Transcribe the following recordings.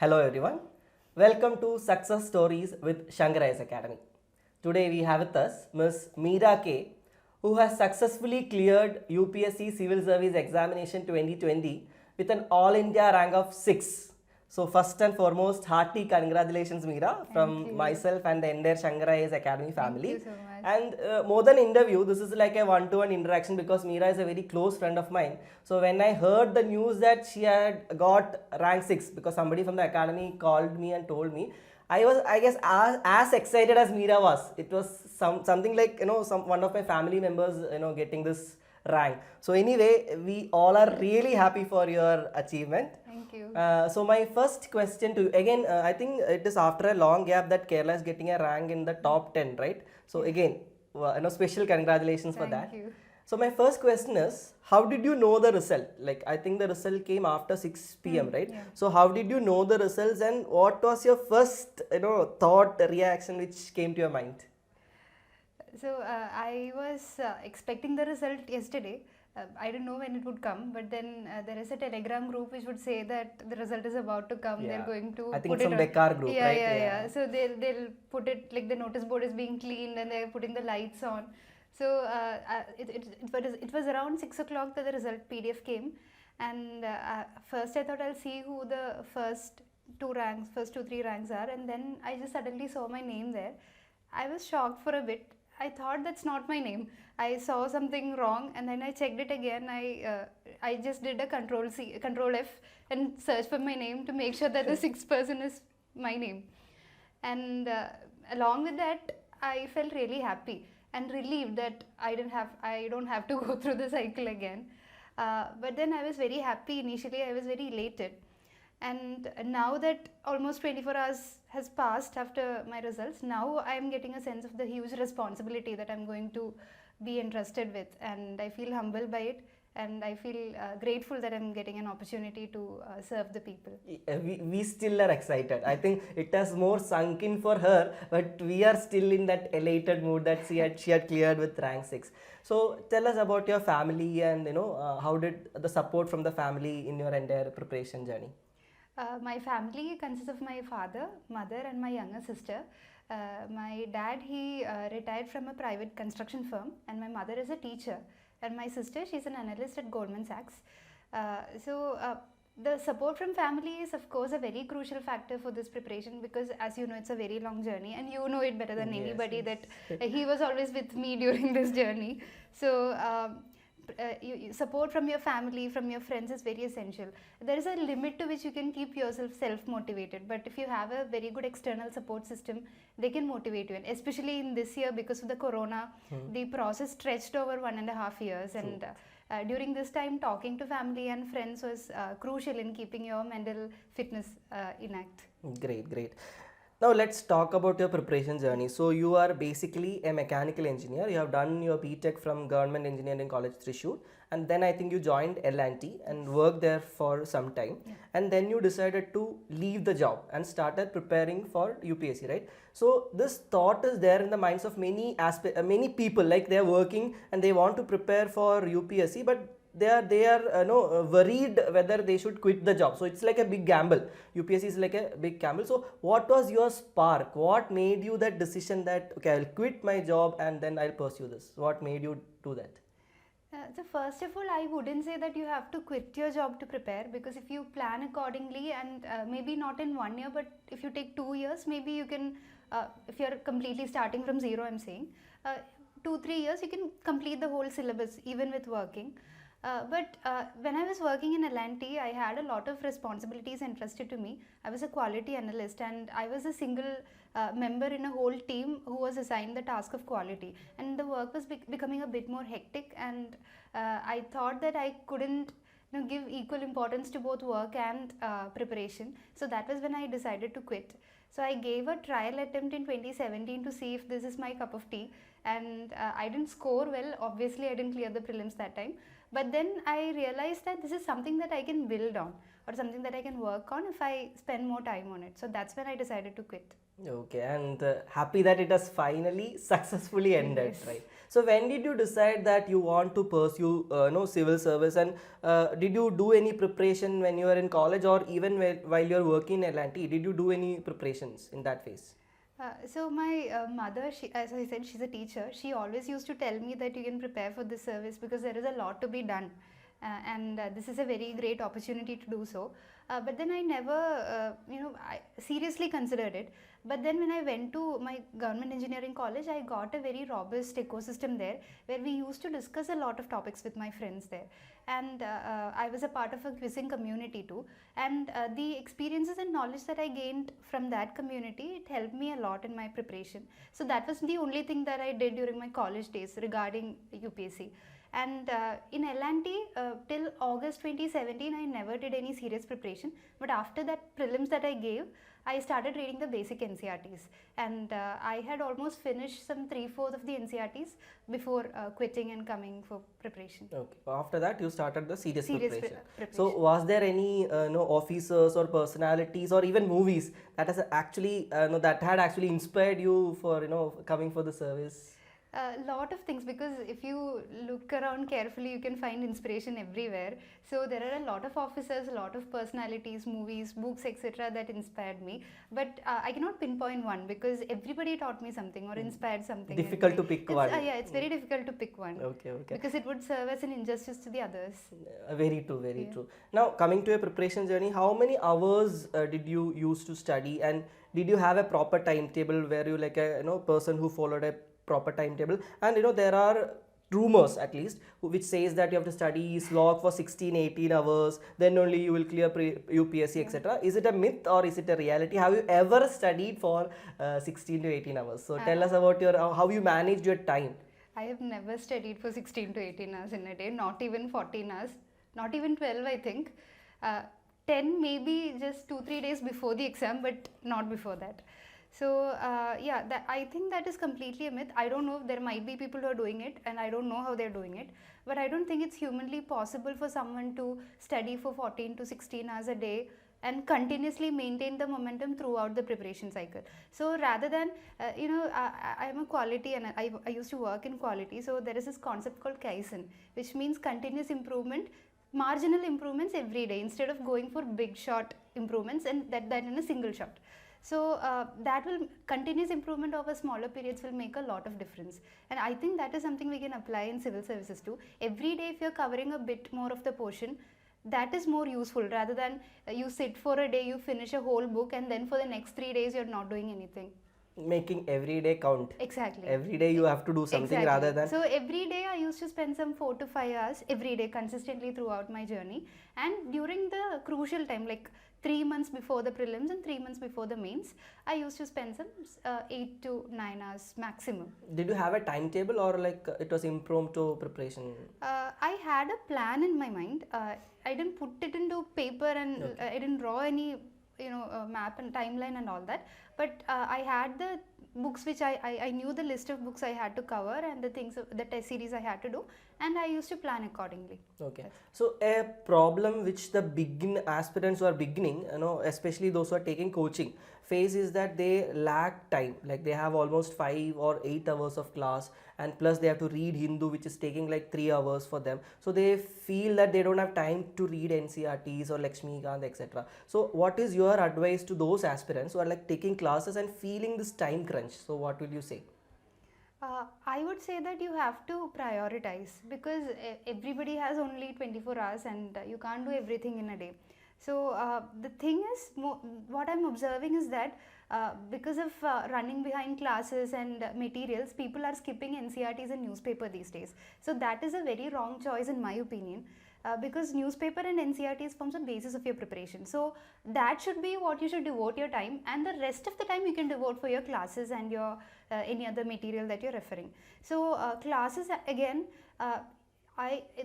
Hello everyone. Welcome to Success Stories with Shankar IAS Academy. Today we have with us Ms. Meera.K, who has successfully cleared UPSC Civil Service Examination 2020 with an All India rank of 6. So first and foremost, hearty congratulations Meera from myself and the entire Shankar IAS Academy family. Thank you so much. And more than interview, this is like a one-to-one interaction because Meera is a very close friend of mine. So when I heard the news that she had got rank 6, because somebody from the academy called me and told me, I was, I guess, as excited as Meera was. It was something like, one of my family members, getting this rank. So anyway, we all are really happy for your achievement. Thank you. So my first question to you, again, I think it is after a long gap that Kerala is getting a rank in the top 10, right? So again, special congratulations for that. Thank you. So my first question is, how did you know the result? Like, I think the result came after 6 p.m., right? Yeah. So how did you know the results, and what was your first, thought, reaction which came to your mind? So I was expecting the result yesterday. I didn't know when it would come, but then there is a Telegram group which would say that the result is about to come. Yeah. They're going to I think put it's it some on. Bekar group, Yeah, right? yeah. So they'll put it like the notice board is being cleaned and they're putting the lights on. So it was around 6 o'clock that the result PDF came, and first I thought I'll see who the first two, three ranks are, and then I just suddenly saw my name there. I was shocked for a bit. I thought that's not my name. I saw something wrong, and then I checked it again. I just did a Control F, and searched for my name to make sure that the sixth person is my name. And along with that, I felt really happy and relieved that I don't have to go through the cycle again. But then I was very happy initially. I was very elated. And now that almost 24 hours has passed after my results, now I am getting a sense of the huge responsibility that I'm going to be entrusted with, and I feel humbled by it, and I feel grateful that I'm getting an opportunity to serve the people. We still are excited. I think it has more sunk in for her, but we are still in that elated mood that she had cleared with rank 6. So tell us about your family, and how did the support from the family in your entire preparation journey? My family consists of my father, mother, and my younger sister. My dad, he retired from a private construction firm, and my mother is a teacher. And my sister, she's an analyst at Goldman Sachs. The support from family is, of course, a very crucial factor for this preparation, because, as you know, it's a very long journey, and you know it better than anybody that he was always with me during this journey. So support from your family, from your friends is very essential. There is a limit to which you can keep yourself self-motivated, but if you have a very good external support system, they can motivate you. And especially in this year, because of the corona, the process stretched over 1.5 years. And during this time, talking to family and friends was crucial in keeping your mental fitness intact. Great. Now let's talk about your preparation journey. So you are basically a mechanical engineer. You have done your BTech from Government Engineering College, Thrissur, and then I think you joined L&T and worked there for some time. Yeah. And then you decided to leave the job and started preparing for UPSC, right? So this thought is there in the minds of many people, like they are working and they want to prepare for UPSC, but they are worried whether they should quit the job. So it's like a big gamble. UPSC is like a big gamble. So what was your spark? What made you that decision that, okay, I'll quit my job and then I'll pursue this? What made you do that? So first of all, I wouldn't say that you have to quit your job to prepare, because if you plan accordingly, and maybe not in 1 year, but if you take 2 years, maybe you can, if you're completely starting from zero, I'm saying, 2-3 years, you can complete the whole syllabus even with working. But when I was working in L&T, I had a lot of responsibilities entrusted to me. I was a quality analyst, and I was a single member in a whole team who was assigned the task of quality. And the work was becoming a bit more hectic, and I thought that I couldn't give equal importance to both work and preparation. So that was when I decided to quit. So I gave a trial attempt in 2017 to see if this is my cup of tea, and I didn't score well. Obviously, I didn't clear the prelims that time. But then I realized that this is something that I can build on, or something that I can work on if I spend more time on it. So that's when I decided to quit. Okay, and happy that it has finally successfully ended, Yes. right? So when did you decide that you want to pursue, civil service, and did you do any preparation when you were in college, or even while you're working in L&T? Did you do any preparations in that phase? So my mother, as I said, she's a teacher. She always used to tell me that you can prepare for this service because there is a lot to be done, and this is a very great opportunity to do so. But then I never, I seriously considered it. But then when I went to my government engineering college, I got a very robust ecosystem there where we used to discuss a lot of topics with my friends there. And I was a part of a quizzing community too. And the experiences and knowledge that I gained from that community, it helped me a lot in my preparation. So that was the only thing that I did during my college days regarding UPSC. And in L&T, till August 2017, I never did any serious preparation. But after that prelims that I gave, I started reading the basic Ncrts, and I had almost finished some 3/4 of the Ncrts before quitting and coming for preparation. Okay. After that, you started the serious preparation. Preparation. So, was there any officers or personalities or even movies that has actually that had actually inspired you for coming for the service? A lot of things, because if you look around carefully, you can find inspiration everywhere. So there are a lot of officers, a lot of personalities, movies, books, etc. that inspired me. But I cannot pinpoint one because everybody taught me something or inspired something. Difficult to pick one. Yeah, it's very difficult to pick one. Okay. Because it would serve as an injustice to the others. Very true, very true. Now, coming to your preparation journey, how many hours did you use to study, and did you have a proper timetable where you like a person who followed a proper timetable? And there are rumors at least which says that you have to study slog for 16-18 hours, then only you will clear UPSC, etc. Is it a myth or is it a reality? Have you ever studied for 16 to 18 hours? So tell us about your how you managed your time. I have never studied for 16 to 18 hours in a day, not even 14 hours, not even 12, I think. 10 maybe just 2-3 days before the exam, but not before that. So I think that is completely a myth. I don't know, there might be people who are doing it and I don't know how they're doing it, but I don't think it's humanly possible for someone to study for 14 to 16 hours a day and continuously maintain the momentum throughout the preparation cycle. So rather than, I'm a quality and I used to work in quality, so there is this concept called Kaizen, which means continuous improvement, marginal improvements every day instead of going for big shot improvements and that in a single shot. So that will continuous improvement over smaller periods will make a lot of difference, and I think that is something we can apply in civil services too. Every day if you're covering a bit more of the portion, that is more useful rather than you sit for a day, you finish a whole book and then for the next 3 days you're not doing anything. Making every day count. Exactly. Every day you have to do something rather than. So every day I used to spend some 4 to 5 hours every day consistently throughout my journey, and during the crucial time like 3 months before the prelims and 3 months before the mains, I used to spend some 8 to 9 hours maximum. Did you have a timetable or like it was impromptu preparation? I had a plan in my mind. I didn't put it into paper and I didn't draw any map and timeline and all that, but I had the books which I knew the list of books I had to cover and the things, the test series I had to do, and I used to plan accordingly. Okay. So a problem which the aspirants who are beginning, especially those who are taking coaching, face is that they lack time. Like they have almost 5 or 8 hours of class, and plus they have to read Hindu, which is taking like 3 hours for them. So they feel that they don't have time to read Ncrts or Lakshmikant, etc. So what is your advice to those aspirants who are like taking classes and feeling this time crunch? So what will you say? I would say that you have to prioritize, because everybody has only 24 hours and you can't do everything in a day. So the thing is, what I'm observing is that because of running behind classes and materials, people are skipping Ncrts and newspaper these days. So that is a very wrong choice in my opinion. Because newspaper and Ncrts forms the basis of your preparation. So that should be what you should devote your time, and the rest of the time you can devote for your classes and your any other material that you're referring. So classes again,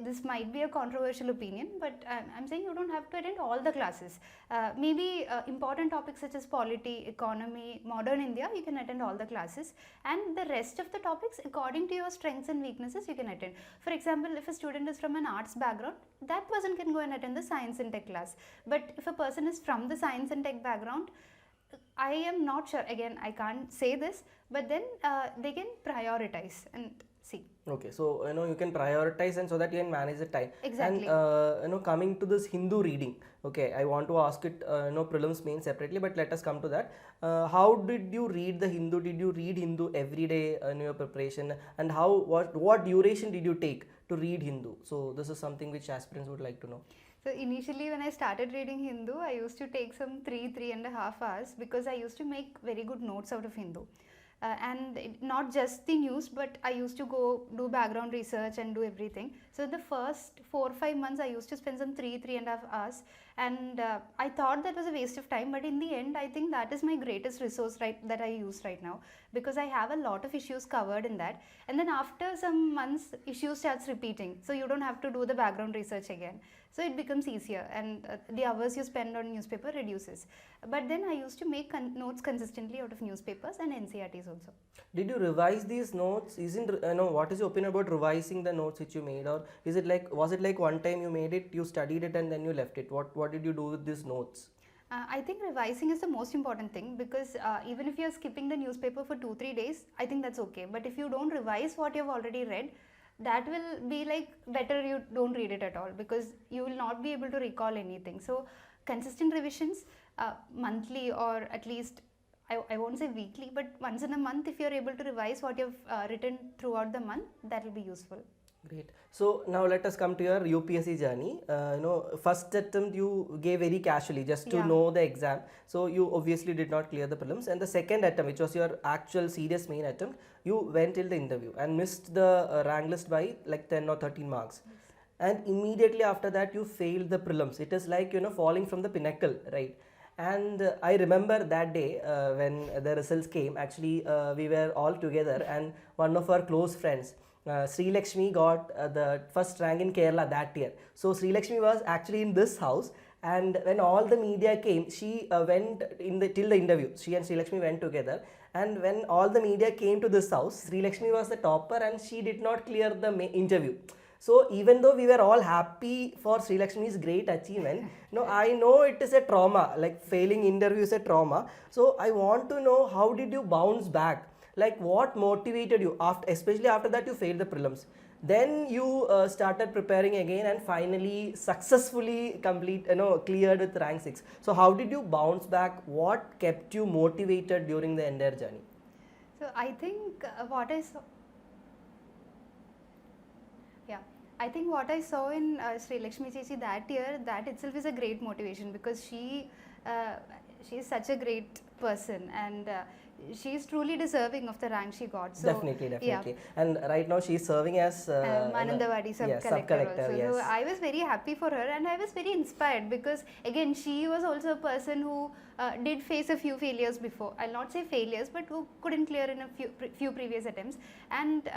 This might be a controversial opinion, but I'm saying you don't have to attend all the classes. Maybe important topics such as polity, economy, modern India, you can attend all the classes, and the rest of the topics according to your strengths and weaknesses you can attend. For example, if a student is from an arts background, that person can go and attend the science and tech class. But if a person is from the science and tech background, I am not sure. Again, I can't say this, but then they can prioritize and see. Okay, so you can prioritize, and so that you can manage the time. Exactly. And coming to this Hindu reading, okay, I want to ask it, prelims main separately, but let us come to that. How did you read the Hindu? Did you read Hindu every day in your preparation, and what duration did you take to read Hindu? So this is something which aspirants would like to know. So initially when I started reading Hindu, I used to take some 3.5 hours because I used to make very good notes out of Hindu. Not just the news, but I used to go do background research and do everything. So the first 4 or 5 months I used to spend some 3.5 hours, and I thought that was a waste of time, but in the end I think that is my greatest resource that I use right now, because I have a lot of issues covered in that, and then after some months issue starts repeating, so you don't have to do the background research again, so it becomes easier, and the hours you spend on newspaper reduces. But then I used to make notes consistently out of newspapers and Ncrts also. Did you revise these notes? What is your opinion about revising the notes which you made, or was it like one time you made it, you studied it, and then you left it? What did you do with these notes? I think revising is the most important thing, because even if you're skipping the newspaper for 2-3 days, I think that's okay. But if you don't revise what you've already read, that will be like better you don't read it at all, because you will not be able to recall anything. So consistent revisions, monthly, or at least I won't say weekly, but once in a month, if you're able to revise what you've written throughout the month, that will be useful. Great. So now let us come to your UPSC journey. First attempt you gave very casually just to know the exam. So you obviously did not clear the prelims. And the second attempt, which was your actual serious main attempt, you went till the interview and missed the rank list by like 10 or 13 marks. Yes. And immediately after that you failed the prelims. It is like falling from the pinnacle, right? And I remember that day when the results came. Actually, we were all together, and one of our close friends, Sri Lakshmi, got the first rank in Kerala that year. So Sri Lakshmi was actually in this house, and when all the media came, she went till the interview. She and Sri Lakshmi went together, and when all the media came to this house, Sri Lakshmi was the topper, and she did not clear the interview. So even though we were all happy for Sri Lakshmi's great achievement, I know it is a trauma, like failing interview is a trauma. So I want to know, how did you bounce back? Like what motivated you, especially after that you failed the prelims? Then you started preparing again and finally successfully cleared with rank 6. So how did you bounce back? What kept you motivated during the entire journey? So I think what I saw... I think what I saw in Sri Lakshmi Chechi that year, that itself is a great motivation, because she is such a great person, and she is truly deserving of the rank she got. So, definitely. Yeah. And right now she is serving as Manandawadi sub-collector also. Yes. So I was very happy for her, and I was very inspired, because again she was also a person who did face a few failures before. I'll not say failures, but who couldn't clear in a few previous attempts. And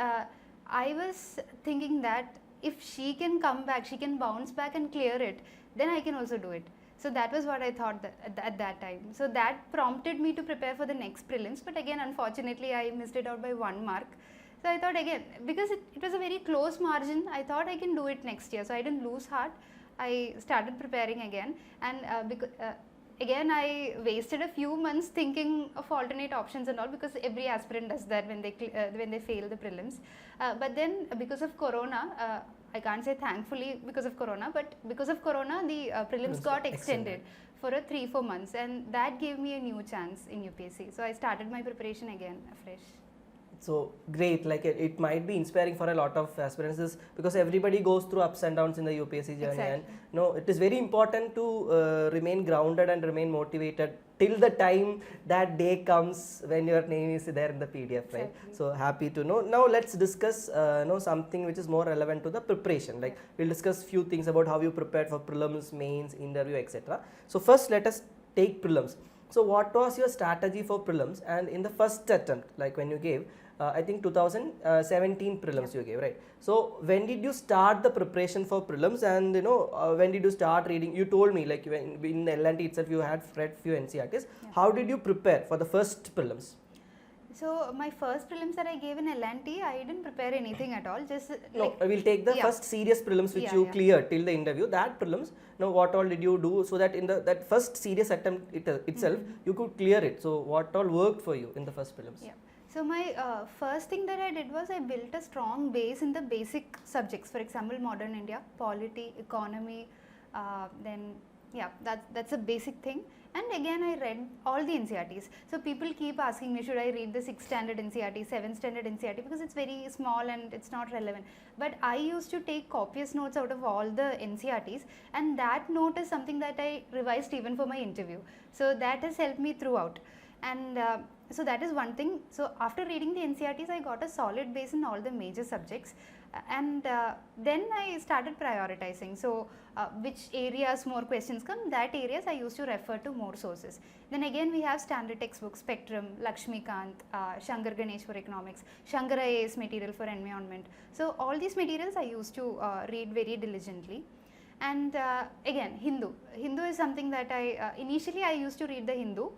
I was thinking that if she can come back, she can bounce back and clear it, then I can also do it. So that was what I thought at that time. So that prompted me to prepare for the next prelims, but again unfortunately I missed it out by 1 mark. So I thought again, because it was a very close margin, I thought I can do it next year. So I didn't lose heart. I started preparing again, and again I wasted a few months thinking of alternate options and all, because every aspirant does that when they fail the prelims. But then because of Corona, I can't say thankfully because of Corona, but because of Corona the prelims got extended for a 3-4 months, and that gave me a new chance in UPSC. So I started my preparation again afresh. So great, like it might be inspiring for a lot of aspirants, because everybody goes through ups and downs in the UPSC journey. Exactly. And it is very important to remain grounded and remain motivated till the time that day comes when your name is there in the PDF, right? Exactly. So happy to know. Now let's discuss something which is more relevant to the preparation. Like we'll discuss few things about how you prepared for prelims, mains, interview, etc. So first let us take prelims. So what was your strategy for prelims? And in the first attempt, like when you gave, I think 2017 prelims you gave, right? So when did you start the preparation for prelims, and when did you start reading? You told me like when in the L&T itself you had read few NCRTs. How did you prepare for the first prelims? So my first prelims that I gave in L&T, I didn't prepare anything at all. Just No, like, I will take the first serious prelims which you cleared till the interview. That prelims, what all did you do so that in that first serious attempt itself you could clear it? So what all worked for you in the first prelims? Yeah. So my first thing that I did was I built a strong base in the basic subjects. For example, modern India, polity, economy. Then that's a basic thing. And again, I read all the NCRTs. So people keep asking me, should I read the 6th standard NCRT, 7th standard NCRT, because it's very small and it's not relevant. But I used to take copious notes out of all the NCRTs, and that note is something that I revised even for my interview. So that has helped me throughout. And so that is one thing. So after reading the NCRTs, I got a solid base in all the major subjects, and then I started prioritizing. So which areas more questions come, that areas I used to refer to more sources. Then again we have standard textbooks, Spectrum, Lakshmikant, Shankar Ganesh for economics, Shankar IAS material for environment. So all these materials I used to read very diligently. And again, Hindu is something that I initially I used to read the Hindu.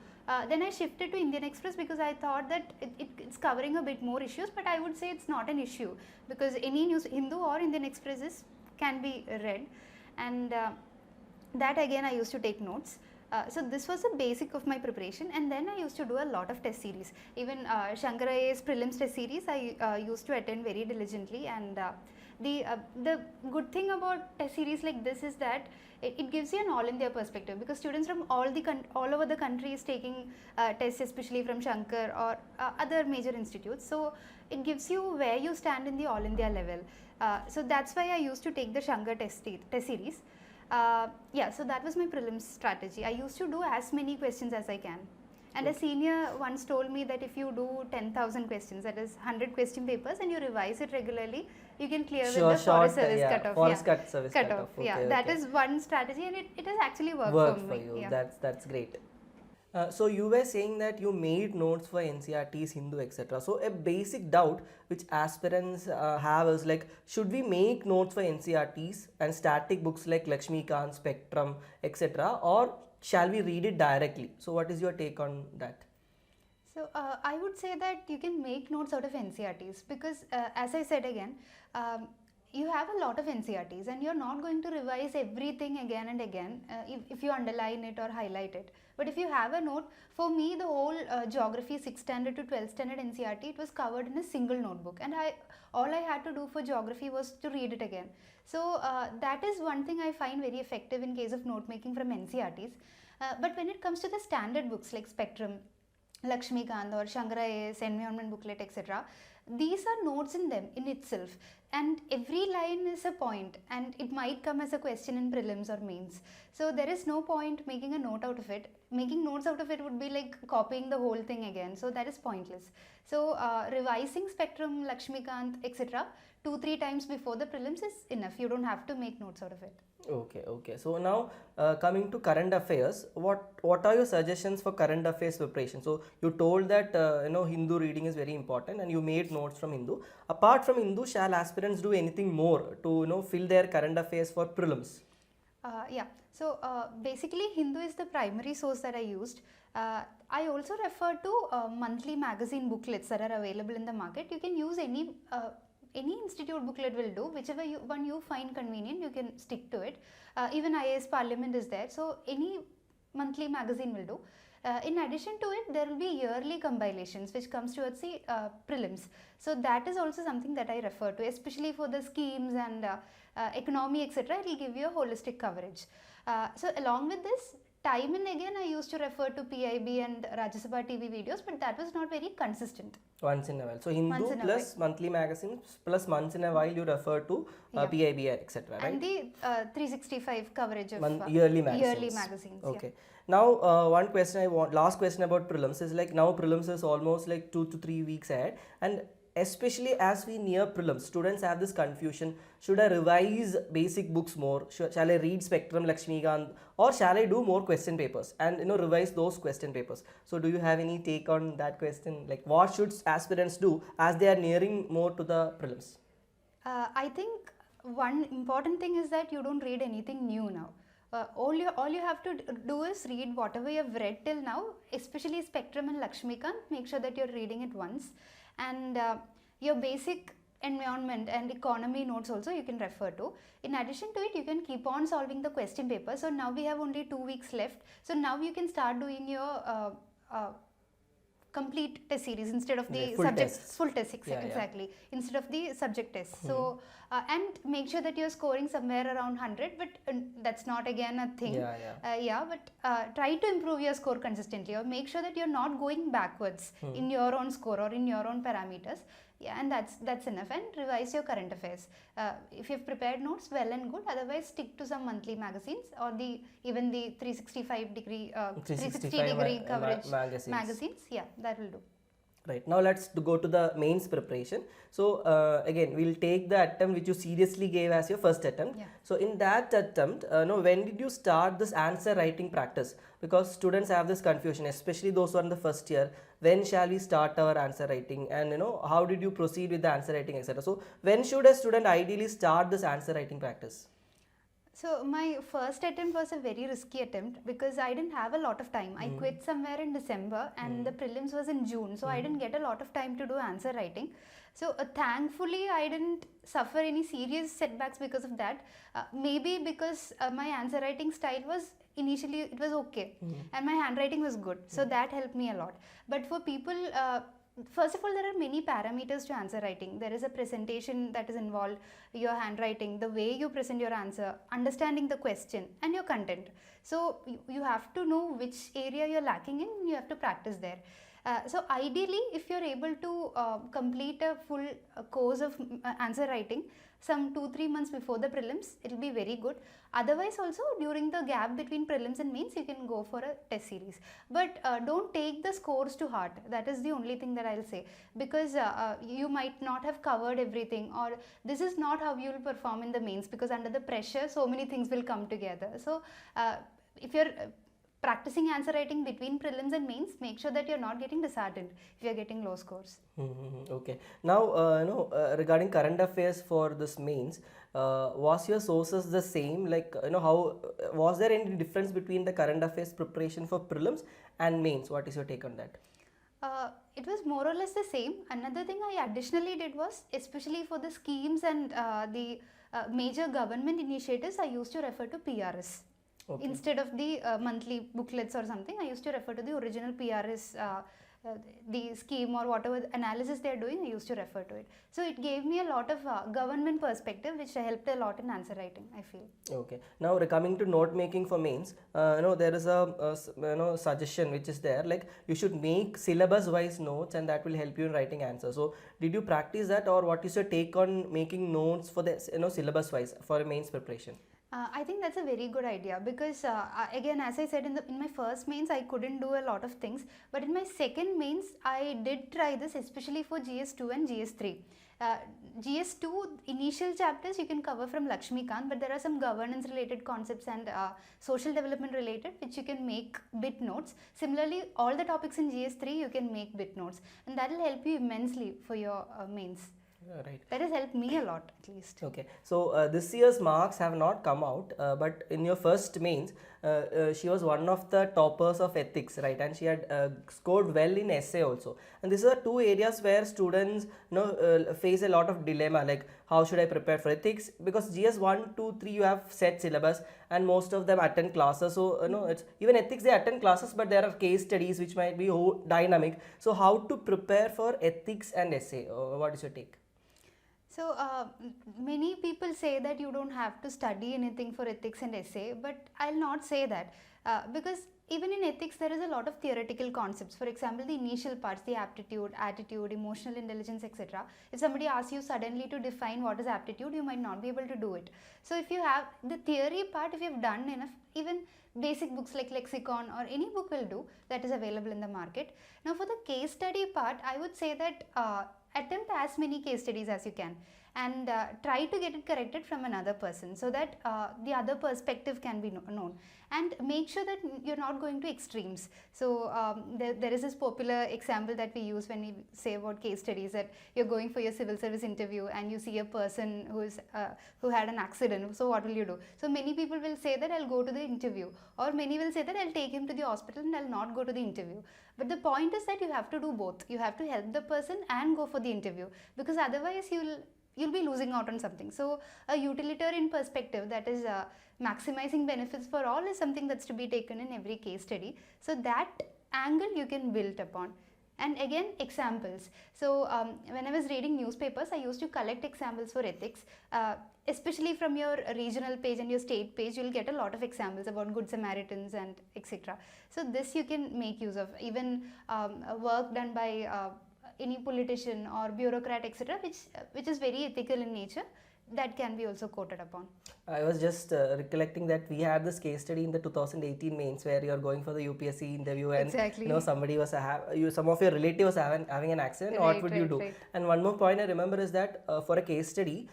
Then I shifted to Indian Express because I thought that it's covering a bit more issues, but I would say it's not an issue because any news, Hindu or Indian Express can be read. And that again I used to take notes. So this was the basic of my preparation, and then I used to do a lot of test series. Even Shankar IAS prelims test series I used to attend very diligently. And the good thing about test series like this is that it gives you an all India perspective, because students from all over the country is taking tests, especially from Shankar or other major institutes. So it gives you where you stand in the all India level. So that's why I used to take the Shankar test series. So that was my prelims strategy. I used to do as many questions as I can. And a senior once told me that if you do 10,000 questions, that is 100 question papers, and you revise it regularly, you can clear with the forest service cutoff. Forest service cutoff. Okay, that is one strategy, and it has actually worked for me. You. Yeah. That's great. So you were saying that you made notes for NCRTs, Hindu, etc. So a basic doubt which aspirants have is like, should we make notes for NCRTs and static books like Lakshmikant, Spectrum, etc., or shall we read it directly? So what is your take on that? So I would say that you can make notes out of NCRTs because as I said again, you have a lot of NCRTs and you're not going to revise everything again and again if you underline it or highlight it. But if you have a note, for me the whole geography 6th standard to 12th standard NCRT, it was covered in a single notebook, and all I had to do for geography was to read it again. So that is one thing I find very effective in case of note making from NCRTs. But when it comes to the standard books like Spectrum, Lakshmikant or Shankar IAS, environment booklet, etc., these are notes in them in itself, and every line is a point, and it might come as a question in prelims or mains. So there is no point making a note out of it. Making notes out of it would be like copying the whole thing again, so that is pointless. So revising Spectrum, Lakshmikant, etc. 2-3 times before the prelims is enough. You don't have to make notes out of it. Okay. So now coming to current affairs, what are your suggestions for current affairs preparation? So you told that Hindu reading is very important, and you made notes from Hindu. Apart from Hindu, shall aspirants do anything more to fill their current affairs for prelims? So basically Hindu is the primary source that I used. I also refer to monthly magazine booklets that are available in the market. You can use any institute booklet will do, whichever one you find convenient, you can stick to it. Even IAS Parliament is there, so any monthly magazine will do. In addition to it, there will be yearly compilations which comes towards the prelims. So that is also something that I refer to, especially for the schemes and economy, etc. It will give you a holistic coverage. So along with this, time and again I used to refer to PIB and Rajya Sabha TV videos, but that was not very consistent. Once in a while. So Hindu plus monthly magazines plus once in a while you refer to PIB, etc. Right? And the 365 coverage of yearly magazines. Okay. Now one question last question about prelims is like, now prelims is almost like 2 to 3 weeks ahead, and especially as we near prelims, students have this confusion: should I revise basic books more? Shall I read Spectrum, Lakshmikant, or shall I do more question papers and revise those question papers? So do you have any take on that question? Like, what should aspirants do as they are nearing more to the prelims? I think one important thing is that you don't read anything new now. All you have to do is read whatever you have read till now, especially Spectrum and Lakshmikant. Make sure that you're reading it once, and your basic environment and economy notes also you can refer to. In addition to it, you can keep on solving the question paper. So now we have only 2 weeks left. So now you can start doing your complete test series instead of the full subject tests. full test Yeah, yeah. exactly, instead of the subject test. So and make sure that you're scoring somewhere around 100, but that's not again a thing. But try to improve your score consistently, or make sure that you're not going backwards in your own score or in your own parameters. And that's enough. And revise your current affairs. If you've prepared notes, well and good. Otherwise, stick to some monthly magazines or even the 360-degree coverage magazines. Yeah, that will do. Right, now let's go to the mains preparation. So again, we'll take the attempt which you seriously gave as your first attempt. Yeah. So in that attempt, when did you start this answer writing practice? Because students have this confusion, especially those who are in the first year. When shall we start our answer writing, and how did you proceed with the answer writing, etc. So when should a student ideally start this answer writing practice? So my first attempt was a very risky attempt because I didn't have a lot of time. I quit somewhere in December and the prelims was in June. So I didn't get a lot of time to do answer writing. So thankfully I didn't suffer any serious setbacks because of that. Maybe because my answer writing style was initially it was okay and my handwriting was good. So that helped me a lot. But for people first of all, there are many parameters to answer writing. There is a presentation that is involved, your handwriting, the way you present your answer, understanding the question and your content. So you have to know which area you're lacking in, you have to practice there. So ideally, if you're able to complete a full course of answer writing some 2-3 months before the prelims, it will be very good. Otherwise also during the gap between prelims and mains, you can go for a test series. But don't take the scores to heart. That is the only thing that I'll say, because you might not have covered everything, or this is not how you will perform in the mains, because under the pressure so many things will come together. So if you're practicing answer writing between prelims and mains, make sure that you're not getting disheartened if you're getting low scores. Okay. Now, regarding current affairs for this mains, was your sources the same? Like, how was there any difference between the current affairs preparation for prelims and mains? What is your take on that? It was more or less the same. Another thing I additionally did was, especially for the schemes and the major government initiatives, I used to refer to PRS. Okay. Instead of the monthly booklets or something, I used to refer to the original PRS, the scheme or whatever analysis they are doing, I used to refer to it. So it gave me a lot of government perspective, which helped a lot in answer writing, I feel. Okay. Now coming to note making for mains, there is a suggestion which is there, like you should make syllabus wise notes, and that will help you in writing answers. So did you practice that, or what is your take on making notes for the syllabus wise for a mains preparation? I think that's a very good idea, because again, as I said, in my first mains I couldn't do a lot of things, but in my second mains I did try this, especially for GS2 and GS3. GS2 initial chapters you can cover from Lakshmikant, but there are some governance related concepts and social development related which you can make bit notes. Similarly, all the topics in GS3 you can make bit notes, and that will help you immensely for your mains. Right. That has helped me a lot, at least. Okay. So this year's marks have not come out, but in your first mains, she was one of the toppers of ethics, right? And she had scored well in essay also. And these are two areas where students face a lot of dilemma, like how should I prepare for ethics? Because GS 1, 2, 3 you have set syllabus, and most of them attend classes. So it's even ethics they attend classes, but there are case studies which might be dynamic. So how to prepare for ethics and essay? What is your take? So many people say that you don't have to study anything for ethics and essay, but I'll not say that, because even in ethics there is a lot of theoretical concepts. For example, the initial parts, the aptitude, attitude, emotional intelligence, etc. If somebody asks you suddenly to define what is aptitude, you might not be able to do it. So if you have the theory part, if you've done enough, even basic books like lexicon or any book will do, that is available in the market. Now for the case study part, I would say that attempt as many case studies as you can, and try to get it corrected from another person, so that the other perspective can be known, and make sure that you're not going to extremes. So there is this popular example that we use when we say about case studies, that you're going for your civil service interview and you see a person who had an accident. So what will you do? So many people will say that I'll go to the interview, or many will say that I'll take him to the hospital and I'll not go to the interview. But the point is that you have to do both. You have to help the person and go for the interview, because otherwise you'll be losing out on something. So a utilitarian perspective, that is maximizing benefits for all, is something that's to be taken in every case study. So that angle you can build upon. And again, examples. So when I was reading newspapers, I used to collect examples for ethics, especially from your regional page and your state page. You'll get a lot of examples about Good Samaritans and etc. So this you can make use of. Even work done by any politician or bureaucrat, etc., which is very ethical in nature, that can be also quoted upon. I was just recollecting that we had this case study in the 2018 mains, where you're going for the UPSC interview, and Exactly. somebody was some of your relatives having an accident. Right, What would you right, do? right. And one more point I remember is that for a case study,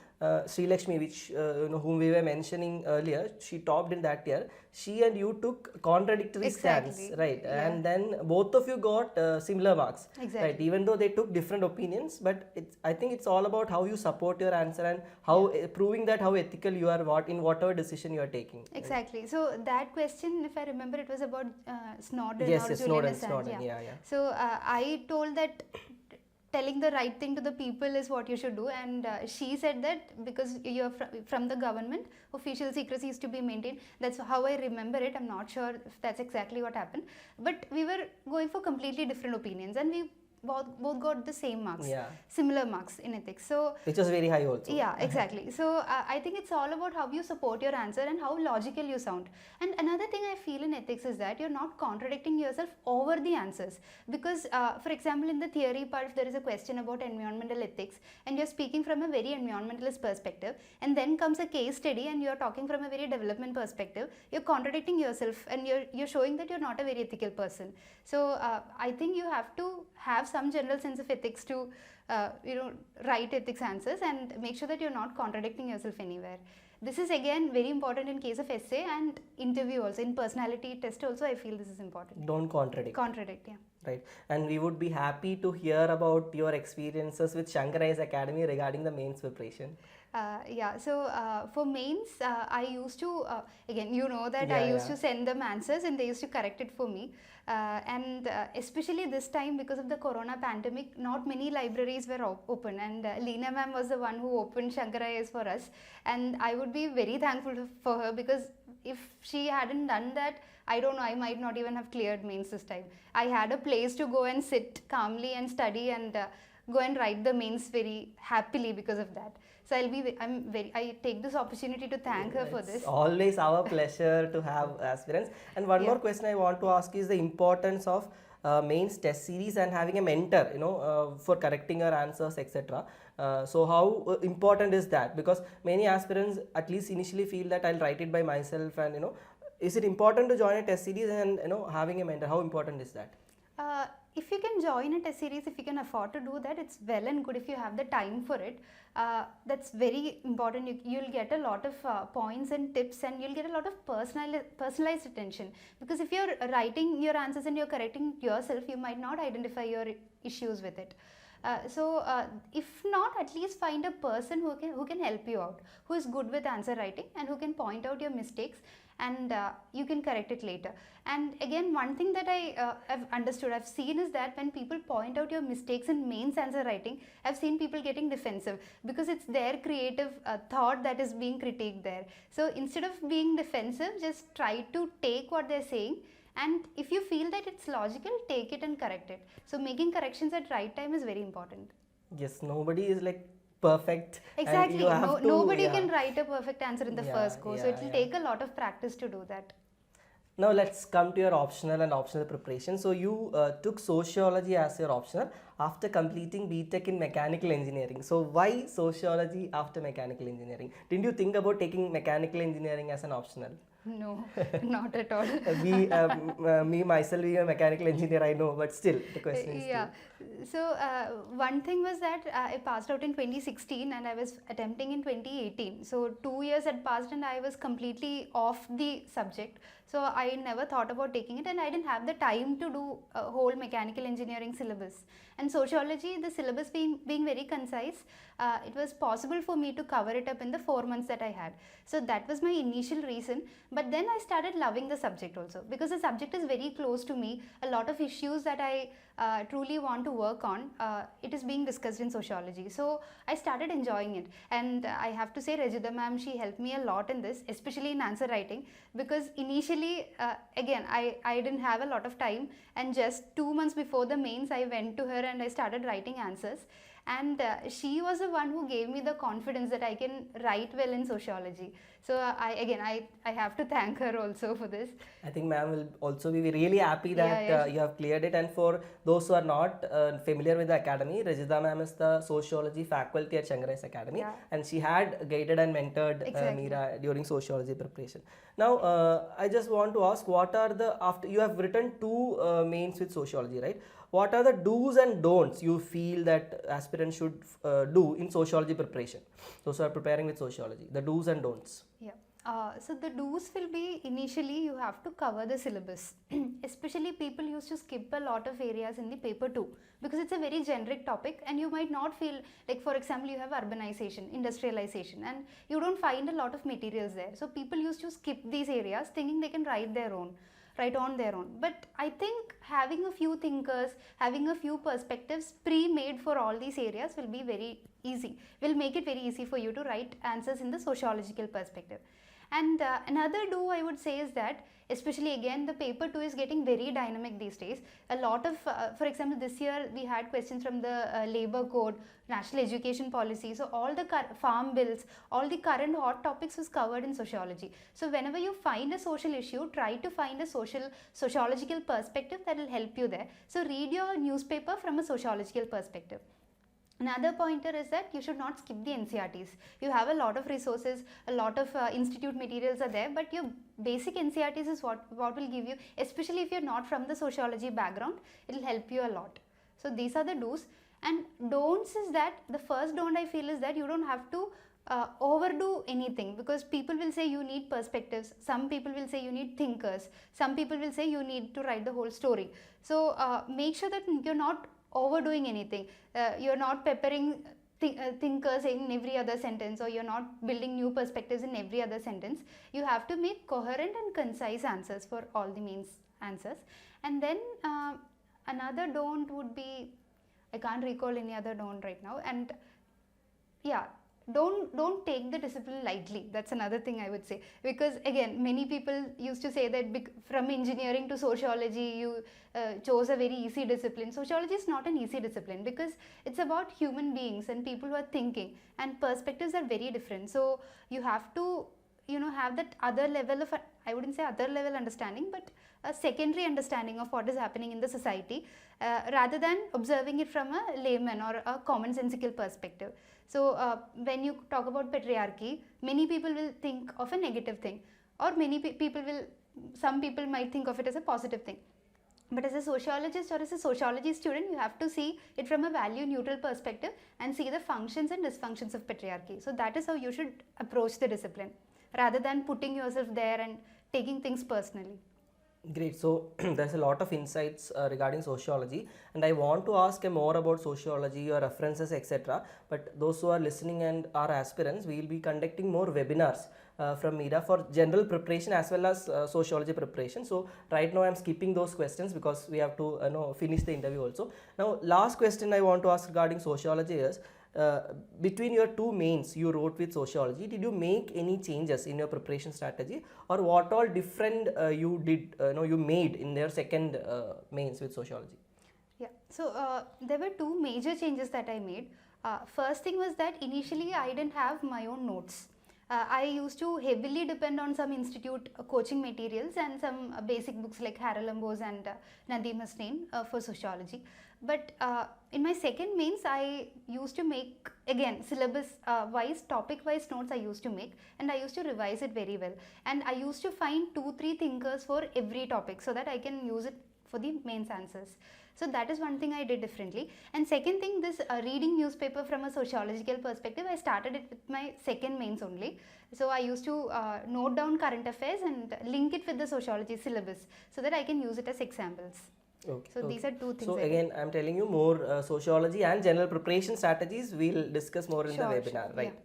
Sri Lakshmi, which whom we were mentioning earlier, she topped in that year. She and you took contradictory Exactly. stands, right? Yeah. And then both of you got similar marks, Exactly. right? Even though they took different opinions, but I think it's all about how you support your answer, and how proving that how ethical you are, in whatever decision you are taking. Exactly. So that question, if I remember, it was about Snowden Yes, or yes, Julian Snowden, Assange. yeah. So I told that telling the right thing to the people is what you should do, and she said that because you're from the government, official secrecy is to be maintained. That's how I remember it. I'm not sure if that's exactly what happened, but we were going for completely different opinions, and we both got the same marks, similar marks in ethics. So which was very high also. Yeah, exactly. So I think it's all about how you support your answer and how logical you sound. And another thing I feel in ethics is that you're not contradicting yourself over the answers, because for example, in the theory part, if there is a question about environmental ethics and you're speaking from a very environmentalist perspective, and then comes a case study and you're talking from a very development perspective, you're contradicting yourself, and you're showing that you're not a very ethical person. So I think you have to have some general sense of ethics to write ethics answers, and make sure that you're not contradicting yourself anywhere. This is again very important in case of essay and interview also. In personality test also, I feel this is important. Don't contradict. Yeah. Right. And we would be happy to hear about your experiences with Shankar IAS Academy regarding the mains preparation. So for mains, I used to, again, you know that I used to send them answers and they used to correct it for me. And especially this time, because of the corona pandemic, not many libraries were open, and Leena ma'am was the one who opened Shankar IAS for us, and I would be very thankful for her, because if she hadn't done that, I don't know, I might not even have cleared mains this time. I had a place to go and sit calmly and study, and go and write the mains very happily because of that. So I take this opportunity to thank her for this. It's always our pleasure to have aspirants. And one more question I want to ask is the importance of mains test series and having a mentor, for correcting your answers, etc. So how important is that? Because many aspirants at least initially feel that I'll write it by myself, and is it important to join a test series and having a mentor? How important is that? If you can join a test series, if you can afford to do that, it's well and good. If you have the time for it, that's very important. You'll get a lot of points and tips, and you'll get a lot of personalized attention, because if you're writing your answers and you're correcting yourself, you might not identify your issues with it. If not, at least find a person who can help you out, who is good with answer writing and who can point out your mistakes, and you can correct it later. And again, one thing that I've seen is that when people point out your mistakes in mains answer writing, I've seen people getting defensive, because it's their creative thought that is being critiqued there. So instead of being defensive, just try to take what they're saying, and if you feel that it's logical, take it and correct it. So making corrections at right time is very important. Yes, nobody is like perfect. Exactly. Nobody can write a perfect answer in the first go. So it will take a lot of practice to do that. Now let's come to your optional and optional preparation. So you took Sociology as your optional after completing B.Tech in Mechanical Engineering. So why Sociology after Mechanical Engineering? Didn't you think about taking Mechanical Engineering as an optional? No, not at all. Me myself being a mechanical engineer, I know, but still the question is Yeah. So one thing was that I passed out in 2016 and I was attempting in 2018. So 2 years had passed and I was completely off the subject. So I never thought about taking it, and I didn't have the time to do a whole mechanical engineering syllabus. And sociology, the syllabus being very concise, it was possible for me to cover it up in the 4 months that I had. So that was my initial reason. But then I started loving the subject also, because the subject is very close to me. A lot of issues that I truly want to work on, it is being discussed in sociology. So I started enjoying it, and I have to say Rajita ma'am, she helped me a lot in this, especially in answer writing, because initially again I didn't have a lot of time, and just 2 months before the mains I went to her and I started writing answers, and she was the one who gave me the confidence that I can write well in sociology. So I have to thank her also for this. I think ma'am will also be really happy that Yeah. you have cleared it. And for those who are not familiar with the academy, Rajita ma'am is the sociology faculty at Shankar IAS Academy, Yeah. and she had guided and mentored Exactly. Meera during sociology preparation. Now, I just want to ask, what are the, after you have written two mains with sociology, right? What are the do's and don'ts you feel that aspirants should do in sociology preparation? Those who are preparing with sociology, the do's and don'ts. Yeah. So the do's will be, initially you have to cover the syllabus. Especially people used to skip a lot of areas in the paper too, because it's a very generic topic and you might not feel like, for example, you have urbanization, industrialization, and you don't find a lot of materials there. So people used to skip these areas thinking they can write on their own. But I think having a few thinkers, having a few perspectives pre-made for all these areas will be very easy, will make it very easy for you to write answers in the sociological perspective. And another do I would say is that, especially again, the paper 2 is getting very dynamic these days. A lot of, for example, this year we had questions from the labor code, national education policy. So all the farm bills, all the current hot topics was covered in sociology. So whenever you find a social issue, try to find a sociological perspective that will help you there. So read your newspaper from a sociological perspective. Another pointer is that you should not skip the Ncrts. You have a lot of resources, a lot of institute materials are there, but your basic Ncrts is what will give you, especially if you're not from the sociology background, it will help you a lot. So these are the do's. And don'ts is that, the first don't I feel is that you don't have to overdo anything, because people will say you need perspectives, some people will say you need thinkers, some people will say you need to write the whole story. So make sure that you're not overdoing anything. You're not peppering thinkers in every other sentence, or you're not building new perspectives in every other sentence. You have to make coherent and concise answers for all the mains answers. And then another don't would be, I can't recall any other don't right now. And yeah, don't take the discipline lightly. That's another thing I would say, because again, many people used to say that from engineering to sociology you chose a very easy discipline. Sociology is not an easy discipline, because it's about human beings and people who are thinking, and perspectives are very different. So you have to have that other level of, I wouldn't say other level understanding, but a secondary understanding of what is happening in the society, rather than observing it from a layman or a commonsensical perspective. So when you talk about patriarchy, many people will think of a negative thing, or some people might think of it as a positive thing. But as a sociologist or as a sociology student, you have to see it from a value neutral perspective and see the functions and dysfunctions of patriarchy. So that is how you should approach the discipline, rather than putting yourself there and taking things personally. Great. So there's a lot of insights regarding sociology, and I want to ask more about sociology, your references, etc. But those who are listening and are aspirants, we will be conducting more webinars from Meera for general preparation as well as sociology preparation. So right now I'm skipping those questions because we have to finish the interview also. Now, last question I want to ask regarding sociology is, between your two mains you wrote with sociology, did you make any changes in your preparation strategy, or what all different you did you made in their second mains with sociology? Yeah, so there were two major changes that I made. First thing was that initially I didn't have my own notes. I used to heavily depend on some institute coaching materials and some basic books like Harold Lambos and Nadeem Hussain for sociology. But in my second mains, I used to make, again, syllabus wise, topic wise notes I used to make, and I used to revise it very well. And I used to find 2-3 thinkers for every topic so that I can use it for the mains answers. So that is one thing I did differently. And second thing, this reading newspaper from a sociological perspective, I started it with my second mains only. So I used to note down current affairs and link it with the sociology syllabus so that I can use it as examples. Okay. So these are two things. So again, I'm telling you more sociology and general preparation strategies. We'll discuss more in the webinar, right? Yeah.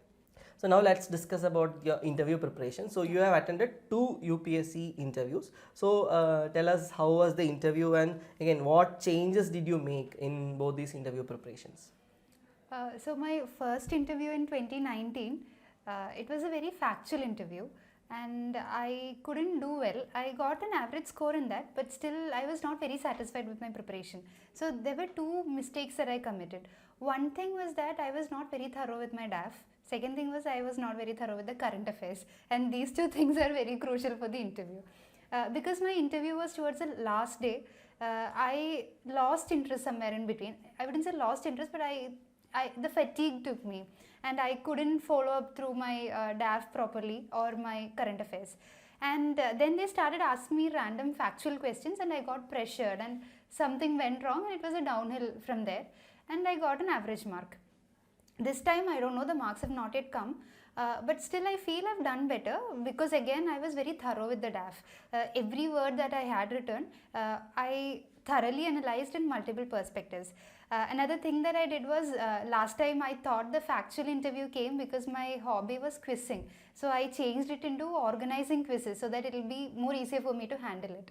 So now let's discuss about your interview preparation. So you have attended 2 UPSC interviews. So tell us, how was the interview, and again, what changes did you make in both these interview preparations? So my first interview in 2019, it was a very factual interview, and I couldn't do well. I got an average score in that, but still I was not very satisfied with my preparation. So there were 2 mistakes that I committed. One thing was that I was not very thorough with my DAF. Second thing was I was not very thorough with the current affairs, and these 2 things are very crucial for the interview. Because my interview was towards the last day, I lost interest somewhere in between. I wouldn't say lost interest, but the fatigue took me, and I couldn't follow up through my DAF properly or my current affairs. And then they started asking me random factual questions, and I got pressured, and something went wrong, and it was a downhill from there, and I got an average mark. This time, I don't know, the marks have not yet come, but still I feel I've done better, because again I was very thorough with the DAF. Every word that I had written, I thoroughly analyzed in multiple perspectives. Another thing that I did was, last time I thought the factual interview came because my hobby was quizzing. So I changed it into organizing quizzes so that it will be more easier for me to handle it.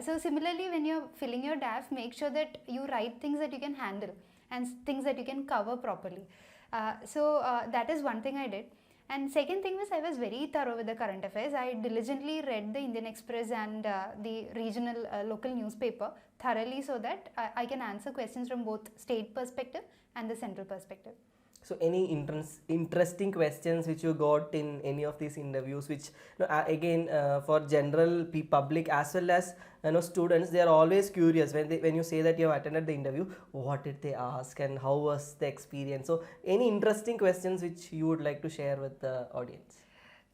So similarly, when you're filling your DAF, make sure that you write things that you can handle and things that you can cover properly. That is one thing I did. And second thing was, I was very thorough with the current affairs. I diligently read the Indian Express and the regional local newspaper thoroughly so that I can answer questions from both state perspective and the central perspective. So any interesting questions which you got in any of these interviews, which again for general public as well as students, they are always curious when you say that you have attended the interview, what did they ask and how was the experience? So any interesting questions which you would like to share with the audience?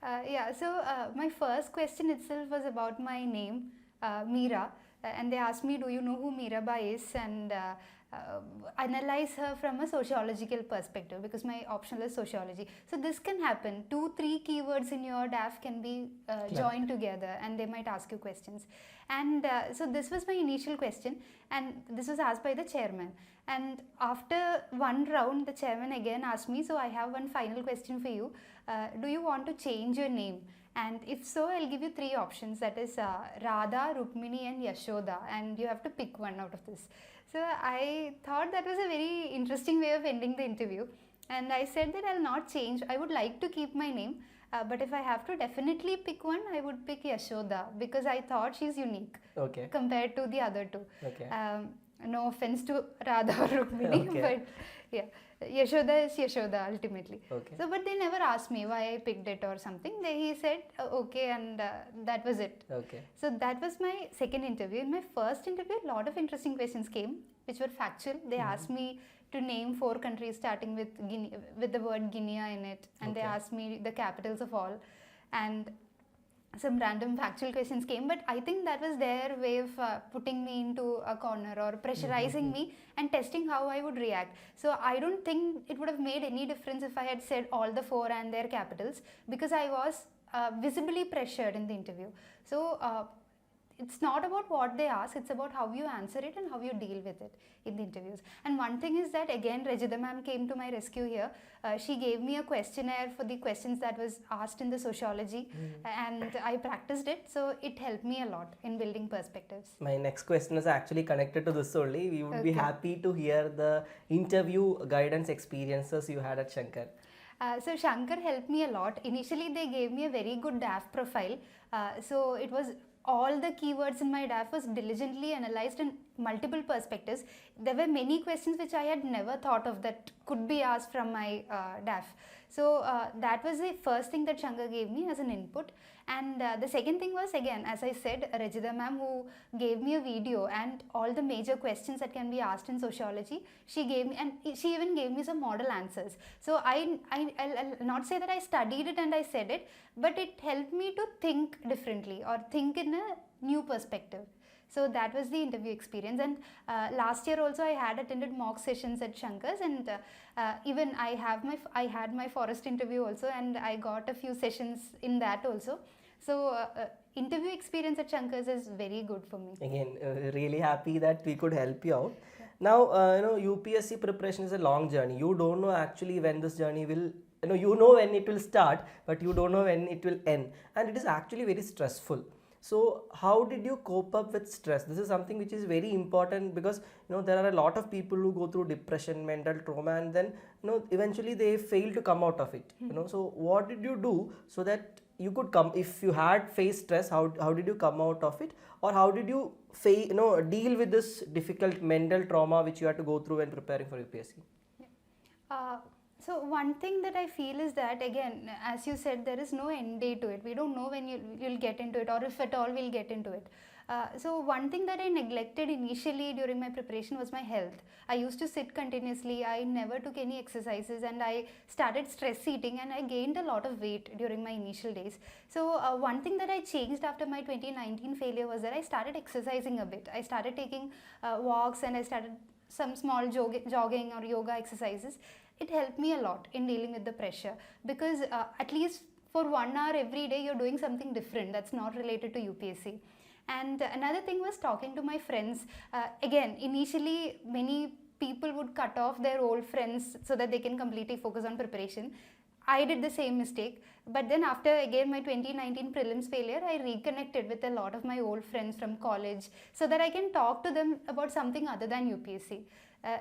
My first question itself was about my name, Meera, and they asked me, do you know who Meera is, and analyze her from a sociological perspective, because my optional is sociology. So this can happen. 2-3 keywords in your DAF can be joined together, and they might ask you questions. And so this was my initial question, and this was asked by the chairman. And after one round, the chairman again asked me, so I have one final question for you. Do you want to change your name? And if so, I'll give you 3 options, that is Radha, Rukmini and Yashoda, and you have to pick one out of this. So I thought that was a very interesting way of ending the interview, and I said that I'll not change. I would like to keep my name, but if I have to definitely pick one, I would pick Yashoda, because I thought she's unique compared to the other 2. No offense to Radha or Rukmini, but yeah, Yashoda is Yashoda ultimately. So, but they never asked me why I picked it or something. He said okay, and that was it. So that was my second interview. In my first interview, a lot of interesting questions came, which were factual. They asked me to name 4 countries starting with Guinea, with the word Guinea in it, and they asked me the capitals of all, and some random factual questions came, but I think that was their way of putting me into a corner or pressurizing me and testing how I would react. So I don't think it would have made any difference if I had said all the 4 and their capitals, because I was visibly pressured in the interview. So it's not about what they ask, it's about how you answer it and how you deal with it in the interviews. And one thing is that, again, Rajita ma'am came to my rescue here. She gave me a questionnaire for the questions that was asked in the sociology, and I practiced it, so it helped me a lot in building perspectives. My next question is actually connected to this only. We would be happy to hear the interview guidance experiences you had at Shankar. So Shankar helped me a lot. Initially, they gave me a very good DAF profile. So it was all the keywords in my DAF was diligently analyzed and multiple perspectives. There were many questions which I had never thought of that could be asked from my DAF. So that was the first thing that Shankar gave me as an input. And the second thing was, again, as I said, Rajita ma'am, who gave me a video and all the major questions that can be asked in sociology, she gave me, and she even gave me some model answers. So I'll not say that I studied it and I said it, but it helped me to think differently or think in a new perspective. So that was the interview experience. And last year also I had attended mock sessions at Shankar's, and even I had my forest interview also, and I got a few sessions in that also. So interview experience at Shankar's is very good for me. Again, really happy that we could help you out. Yeah. Now, UPSC preparation is a long journey. You don't know actually when this journey will, you know when it will start, but you don't know when it will end. And it is actually very stressful. So how did you cope up with stress? This is something which is very important, because there are a lot of people who go through depression, mental trauma, and then eventually they fail to come out of it. So what did you do so that you could come, if you had faced stress, how did you come out of it, or how did you deal with this difficult mental trauma which you had to go through when preparing for UPSC? So one thing that I feel is that, again, as you said, there is no end date to it. We don't know when you'll get into it, or if at all we'll get into it. So one thing that I neglected initially during my preparation was my health. I used to sit continuously. I never took any exercises, and I started stress eating, and I gained a lot of weight during my initial days. So one thing that I changed after my 2019 failure was that I started exercising a bit. I started taking walks, and I started some small jogging or yoga exercises. It helped me a lot in dealing with the pressure, because at least for 1 hour every day you're doing something different that's not related to UPSC. And another thing was talking to my friends. Again, initially many people would cut off their old friends so that they can completely focus on preparation. I did the same mistake, but then after again my 2019 prelims failure, I reconnected with a lot of my old friends from college so that I can talk to them about something other than UPSC.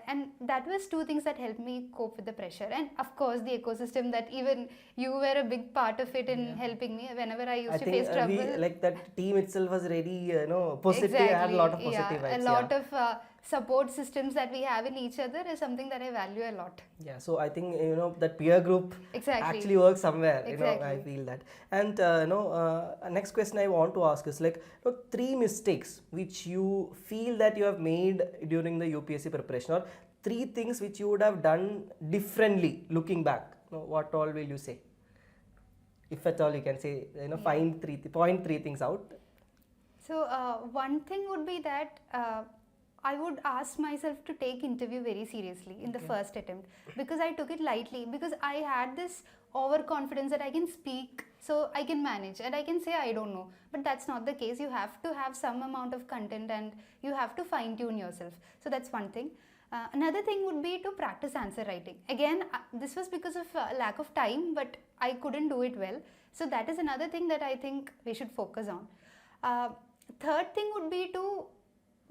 And that was two things that helped me cope with the pressure. And of course the ecosystem, that even you were a big part of it in helping me whenever I used to face trouble. Like that team itself was really positive. Exactly. Had a lot of positive vibes. A lot of support systems that we have in each other is something that I value a lot. Yeah, so I think that peer group actually works somewhere. I feel that. And next question I want to ask is, like, 3 mistakes which you feel that you have made during the UPSC preparation, or 3 things which you would have done differently looking back. What all will you say? If at all you can say, point 3 things out. So one thing would be that I would ask myself to take interview very seriously in the first attempt, because I took it lightly, because I had this overconfidence that I can speak, so I can manage, and I can say I don't know. But that's not the case. You have to have some amount of content, and you have to fine tune yourself. So that's one thing. Another thing would be to practice answer writing. Again, this was because of lack of time, but I couldn't do it well. So that is another thing that I think we should focus on. Third thing would be to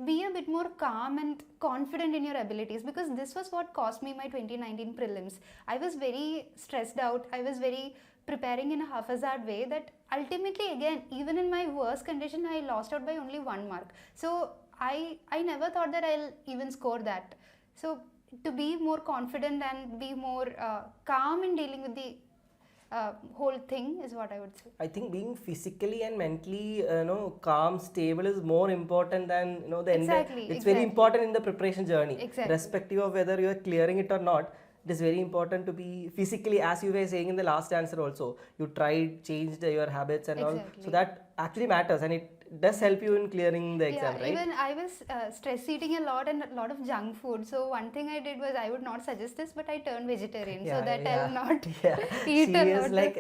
be a bit more calm and confident in your abilities, because this was what cost me my 2019 prelims. I was very stressed out. I was very preparing in a haphazard way that ultimately, again, even in my worst condition, I lost out by only 1 mark. So I never thought that I'll even score that. So to be more confident and be more calm in dealing with the whole thing is what I would say. I think being physically and mentally calm, stable is more important than the end. It's very important in the preparation journey, irrespective of whether you are clearing it or not. It is very important to be physically, as you were saying in the last answer also, you tried, changed your habits and all, so that actually matters, and it does help you in clearing the exam, right? Even I was stress eating a lot and a lot of junk food. So one thing I did was, I would not suggest this, but I turned vegetarian so that I'll not eat a lot. She is like,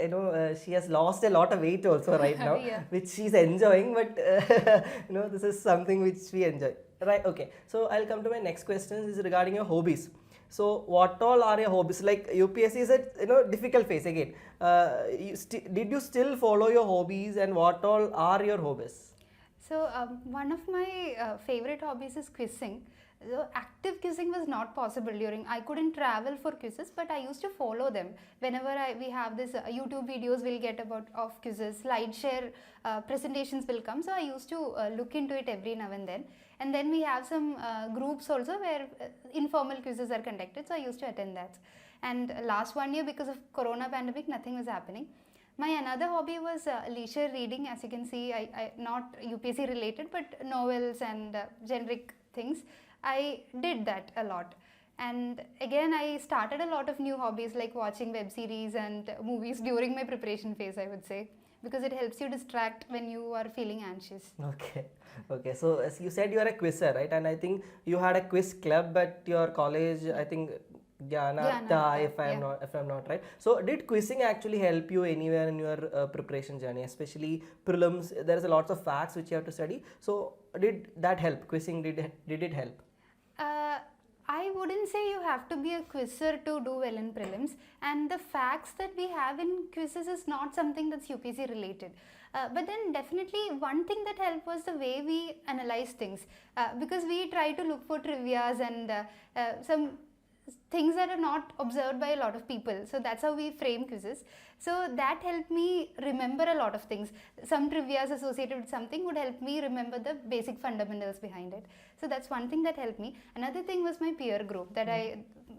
she has lost a lot of weight also right now, which she's enjoying, but this is something which we enjoy. Right, okay. So I'll come to my next question, is regarding your hobbies. So what all are your hobbies? Like UPSC is a difficult phase again. Did you still follow your hobbies, and what all are your hobbies? So one of my favorite hobbies is quizzing. So active quizzing was not possible during, I couldn't travel for quizzes, but I used to follow them. Whenever we have this YouTube videos we'll get of quizzes, slide share presentations will come. So I used to look into it every now and then. And then we have some groups also where informal quizzes are conducted, so I used to attend that. And last 1 year, because of corona pandemic, nothing was happening. My another hobby was leisure reading. As you can see, I not UPSC related, but novels and generic things. I did that a lot. And again, I started a lot of new hobbies like watching web series and movies during my preparation phase, I would say, because it helps you distract when you are feeling anxious. Okay, okay. So as you said, you are a quizzer, right? And I think you had a quiz club at your college. I think Jnana, if I'm not right. So did quizzing actually help you anywhere in your preparation journey, especially prelims? There is a lots of facts which you have to study. So did that help? Quizzing did it help? I wouldn't say you have to be a quizzer to do well in prelims, and the facts that we have in quizzes is not something that's UPSC related. But then definitely one thing that helped was the way we analyze things, because we try to look for trivias and some things that are not observed by a lot of people. So that's how we frame quizzes. So that helped me remember a lot of things. Some trivias associated with something would help me remember the basic fundamentals behind it. So that's one thing that helped me. Another thing was my peer group that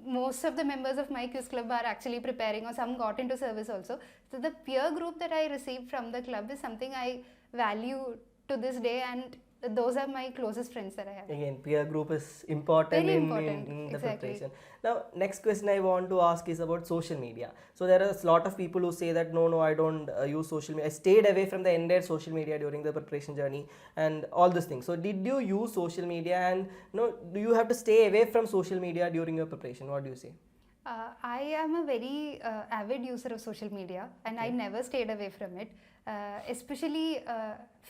most of the members of my quiz club are actually preparing, or some got into service also. So the peer group that I received from the club is something I value to this day, and those are my closest friends that I have. Again, peer group is important, Very in important, the exactly. preparation. Now, next question I want to ask is about social media. So there are a lot of people who say that no, I don't use social media. I stayed away from the entire social media during the preparation journey and all these things. So did you use social media, and do you have to stay away from social media during your preparation? What do you say? I am a very avid user of social media, and I never stayed away from it, especially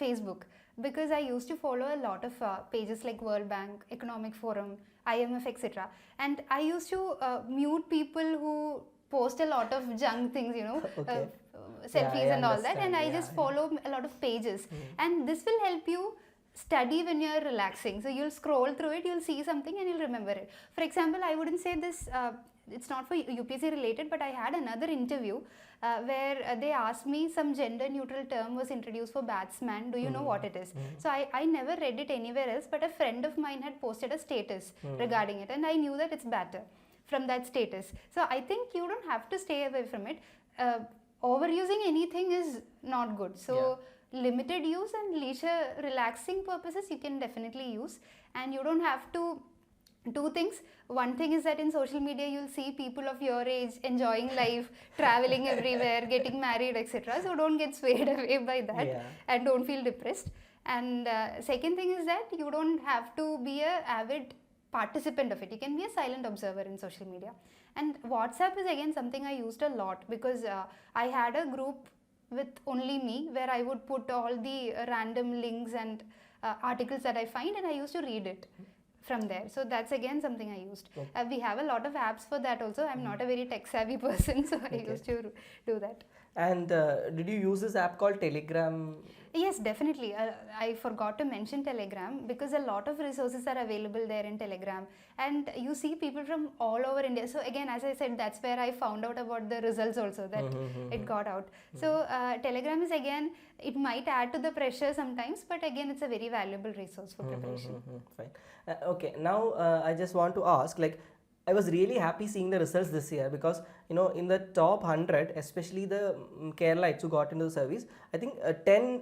Facebook, because I used to follow a lot of pages like World Bank, Economic Forum, IMF, etc. And I used to mute people who post a lot of junk things, Okay. selfies I and all that, and understand. I just follow a lot of pages. And this will help you study when you're relaxing. So you'll scroll through it, you'll see something and you'll remember it. For example, I wouldn't say this, it's not for UPSC related, but I had another interview where they asked me some gender neutral term was introduced for batsman. Do you know what it is? So I never read it anywhere else, but a friend of mine had posted a status regarding it, and I knew that it's batter from that status. So I think you don't have to stay away from it. Overusing anything is not good. So limited use and leisure relaxing purposes you can definitely use, and you don't have to two things. One thing is that in social media you'll see people of your age enjoying life, traveling everywhere, getting married, etc. So don't get swayed away by that and don't feel depressed. And second thing is that you don't have to be a avid participant of it. You can be a silent observer in social media. And WhatsApp is again something I used a lot, because I had a group with only me where I would put all the random links and articles that I find, and I used to read it from there. So that's again something I used. We have a lot of apps for that also. I'm not a very tech savvy person, so I used to do that. And did you use this app called Telegram? Yes, definitely. I forgot to mention Telegram, because a lot of resources are available there in Telegram, and you see people from all over India. So again, as I said, that's where I found out about the results also, that it got out. So Telegram is again, it might add to the pressure sometimes, but again it's a very valuable resource for preparation. Fine. Okay, now I just want to ask, like, I was really happy seeing the results this year, because in the top 100, especially the Keralites who got into the service, I think 10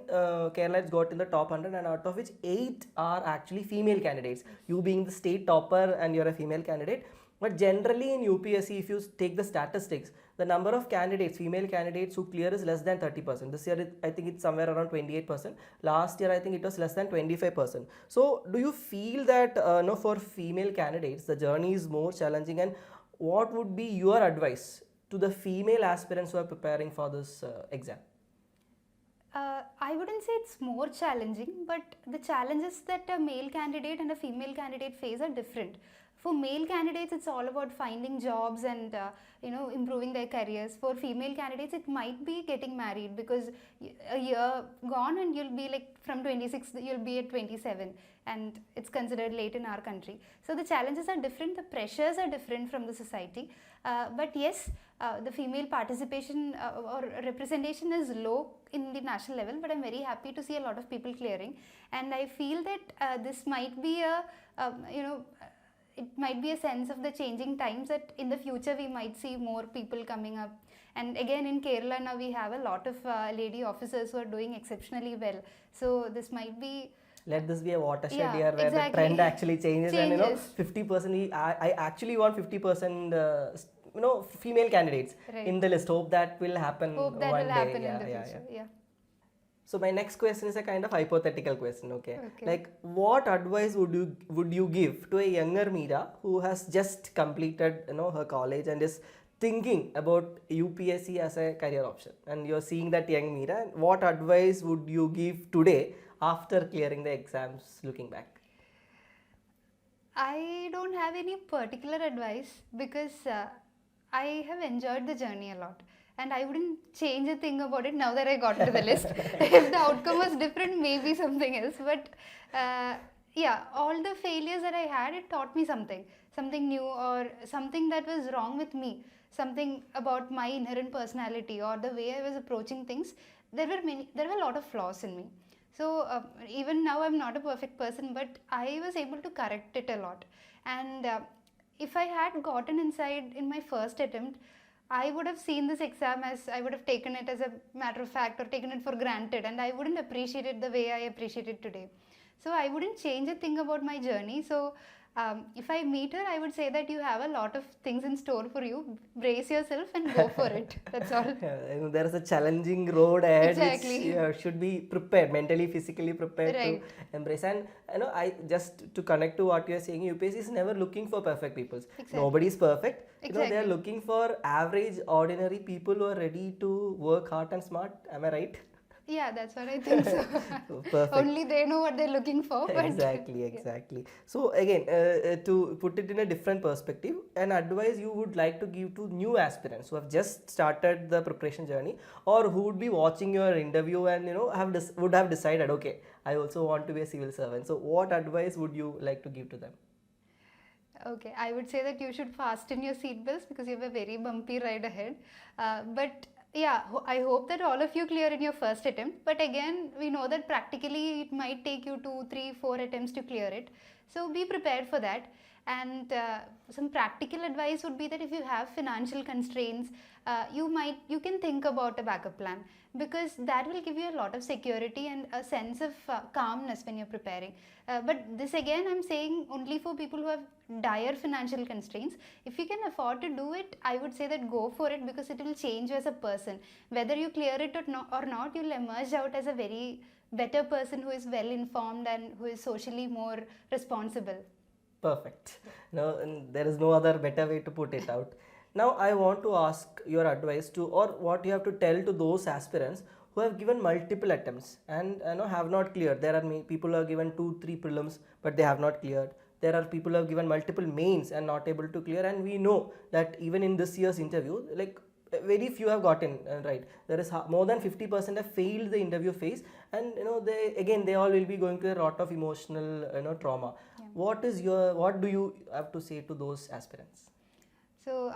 Keralites got in the top 100, and out of which 8 are actually female candidates. You being the state topper and you're a female candidate. But generally in UPSC, if you take the statistics, the number of candidates, female candidates who clear is less than 30%. This year, I think it's somewhere around 28%. Last year, I think it was less than 25%. So, do you feel that for female candidates, the journey is more challenging, and what would be your advice to the female aspirants who are preparing for this exam? I wouldn't say it's more challenging, but the challenges that a male candidate and a female candidate face are different. For male candidates, it's all about finding jobs and improving their careers. For female candidates, it might be getting married, because a year gone and you'll be like from 26, you'll be at 27, and it's considered late in our country. So the challenges are different, the pressures are different from the society. But yes, the female participation or representation is low in the national level, but I'm very happy to see a lot of people clearing, and I feel that this might be it might be a sense of the changing times, that in the future we might see more people coming up. And again, in Kerala now we have a lot of lady officers who are doing exceptionally well. So this might be, let this be a watershed year where exactly. the trend actually changes. And 50%, I actually want 50% female candidates in the list. Hope that will happen Hope that one will day. happen in the future. Yeah. So my next question is a kind of hypothetical question, okay? Like, what advice would you give to a younger Meera who has just completed her college and is thinking about UPSC as a career option, and you're seeing that young Meera, and what advice would you give today after clearing the exams, looking back? I don't have any particular advice, because I have enjoyed the journey a lot. And I wouldn't change a thing about it now that I got to the list. If the outcome was different, maybe something else. But yeah, all the failures that I had, it taught me something new, or something that was wrong with me, something about my inherent personality or the way I was approaching things. There were a lot of flaws in me. So even now I'm not a perfect person, but I was able to correct it a lot. And if I had gotten inside in my first attempt, I would have seen this exam as, I would have taken it as a matter of fact, or taken it for granted, and I wouldn't appreciate it the way I appreciate it today. So I wouldn't change a thing about my journey. So if I meet her, I would say that you have a lot of things in store for you. Brace yourself and go for it. That's all. There is a challenging road ahead, Exactly. which you should be prepared, mentally, physically prepared Right. to embrace. And I just to connect to what you are saying, UPSC is never looking for perfect people. Exactly. Nobody is perfect. Exactly. They are looking for average, ordinary people who are ready to work hard and smart. Am I right? Yeah, that's what I think so. Perfect. Only they know what they're looking for. But Exactly. So again, to put it in a different perspective, an advice you would like to give to new aspirants who have just started the preparation journey, or who would be watching your interview and would have decided, okay, I also want to be a civil servant. So what advice would you like to give to them? Okay, I would say that you should fasten your seatbelts, because you have a very bumpy ride ahead. But yeah, I hope that all of you clear in your first attempt. But again, we know that practically it might take you 2, 3, 4 attempts to clear it. So be prepared for that. And some practical advice would be that if you have financial constraints, you can think about a backup plan, because that will give you a lot of security and a sense of calmness when you're preparing. But this again, I'm saying only for people who have dire financial constraints. If you can afford to do it, I would say that go for it, because it will change you as a person. Whether you clear it or not, you'll emerge out as a very better person who is well informed and who is socially more responsible. Perfect. No, and there is no other better way to put it out. Now, I want to ask your advice to, or what you have to tell to those aspirants who have given multiple attempts and have not cleared. There are people who have given 2, 3 prelims, but they have not cleared. There are people who have given multiple mains and not able to clear. And we know that even in this year's interview, like very few have gotten right. There is more than 50% have failed the interview phase, and they all will be going through a lot of emotional trauma. Yeah. What do you have to say to those aspirants? So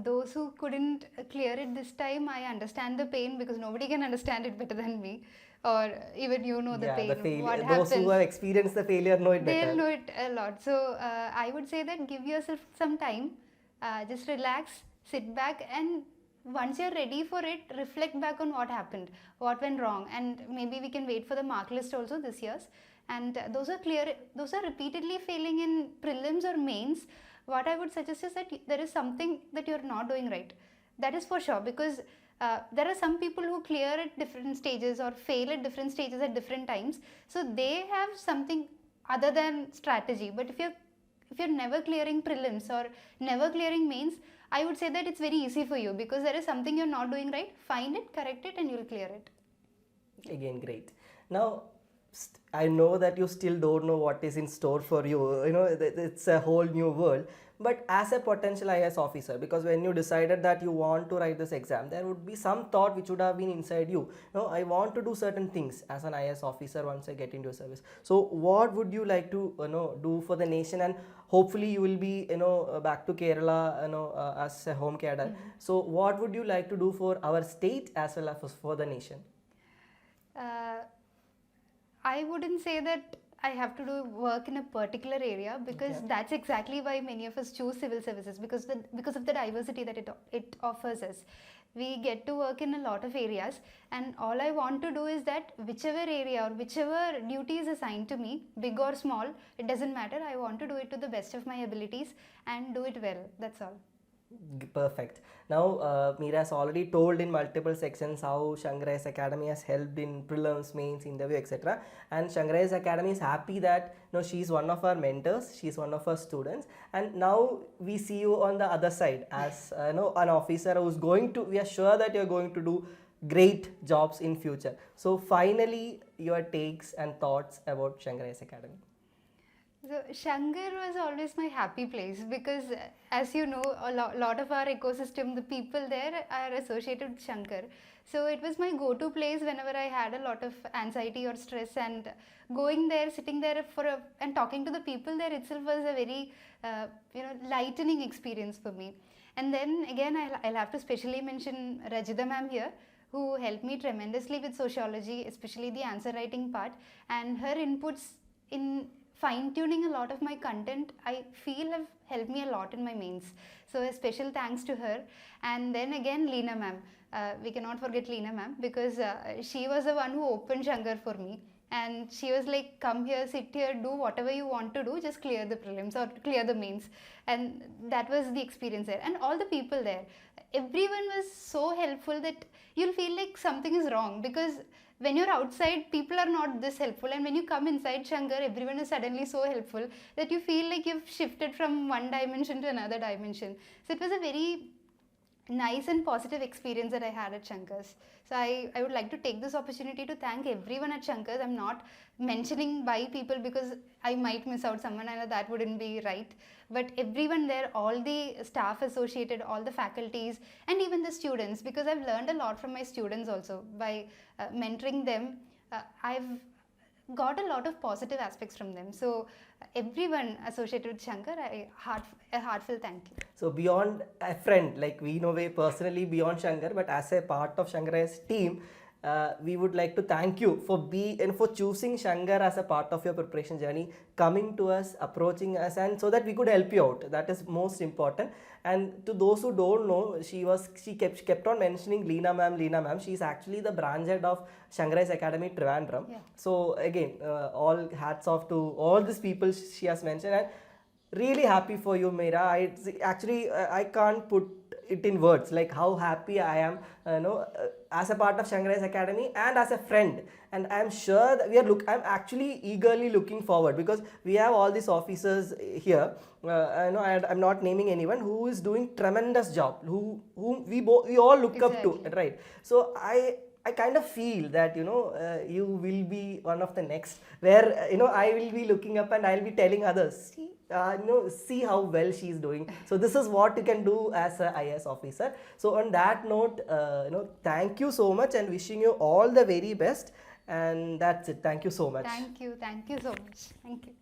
those who couldn't clear it this time, I understand the pain, because nobody can understand it better than me, or even you know the pain. What those happens, who have experienced the failure know it better. They'll know it a lot. So I would say that give yourself some time, just relax, sit back, and once you're ready for it, reflect back on what happened, what went wrong, and maybe we can wait for the mark list also this year's. And those are repeatedly failing in prelims or mains. What I would suggest is that there is something that you're not doing right. That is for sure, because there are some people who clear at different stages or fail at different stages at different times. So they have something other than strategy. But if you're never clearing prelims or never clearing mains, I would say that it's very easy for you, because there is something you're not doing right. Find it, correct it, and you'll clear it. Again, great. Now, I know that you still don't know what is in store for you. You know, it's a whole new world. But as a potential IAS officer, because when you decided that you want to write this exam, there would be some thought which would have been inside you. You know, I want to do certain things as an IAS officer once I get into a service. So, what would you like to do for the nation? And hopefully, you will be back to Kerala as a home cadre. So, what would you like to do for our state as well as for the nation? I wouldn't say that I have to do work in a particular area, because that's exactly why many of us choose civil services, because of the diversity that it offers us. We get to work in a lot of areas, and all I want to do is that whichever area or whichever duty is assigned to me, big or small, it doesn't matter. I want to do it to the best of my abilities and do it well. That's all. Perfect. Now, Meera has already told in multiple sections how Shankar IAS Academy has helped in prelims, mains, interview, etc. And Shankar IAS Academy is happy that she's one of our mentors, she's one of our students, and now we see you on the other side as an officer who's going to. We are sure that you're going to do great jobs in future. So, finally, your takes and thoughts about Shankar IAS Academy. So Shankar was always my happy place, because as you know, a lot of our ecosystem, the people there are associated with Shankar. So it was my go-to place whenever I had a lot of anxiety or stress, and going there, sitting there and talking to the people there itself was a very lightening experience for me. And then again, I'll have to specially mention Rajida ma'am here, who helped me tremendously with sociology, especially the answer writing part, and her inputs in fine-tuning a lot of my content, I feel have helped me a lot in my mains. So a special thanks to her. And then again, Leena ma'am. We cannot forget Leena ma'am, because she was the one who opened Shankar for me. And she was like, come here, sit here, do whatever you want to do, just clear the prelims or clear the mains. And that was the experience there. And all the people there, everyone was so helpful that you'll feel like something is wrong, because when you're outside, people are not this helpful, and when you come inside Shankar, everyone is suddenly so helpful that you feel like you've shifted from one dimension to another dimension. So it was a very nice and positive experience that I had at Shankar's. So I would like to take this opportunity to thank everyone at Shankar's. I'm not mentioning by people because I might miss out someone, and that wouldn't be right. But everyone there, all the staff associated, all the faculties, and even the students, because I've learned a lot from my students also by mentoring them. I've got a lot of positive aspects from them. So everyone associated with Shankar, a heartfelt thank you. So beyond a friend, like we know personally beyond Shankar, but as a part of Shankar IAS team, we would like to thank you for choosing Shankar as a part of your preparation journey, coming to us, approaching us, and so that we could help you out. That is most important. And to those who don't know, she kept on mentioning Leena ma'am. She is actually the branch head of Shankar IAS Academy Trivandrum. Yeah. So again, all hats off to all these people she has mentioned, and really happy for you, Meera. I can't put it in words like how happy I am, as a part of Shankar IAS Academy and as a friend. And I'm sure that I'm actually eagerly looking forward, because we have all these officers here. I'm not naming anyone who is doing tremendous job, whom we all look up to, right? So I kind of feel that you will be one of the next, where I will be looking up and I'll be telling others, see how well she's doing. So this is what you can do as a IAS officer. So on that note, thank you so much, and wishing you all the very best. And that's it. Thank you so much. Thank you so much. Thank you.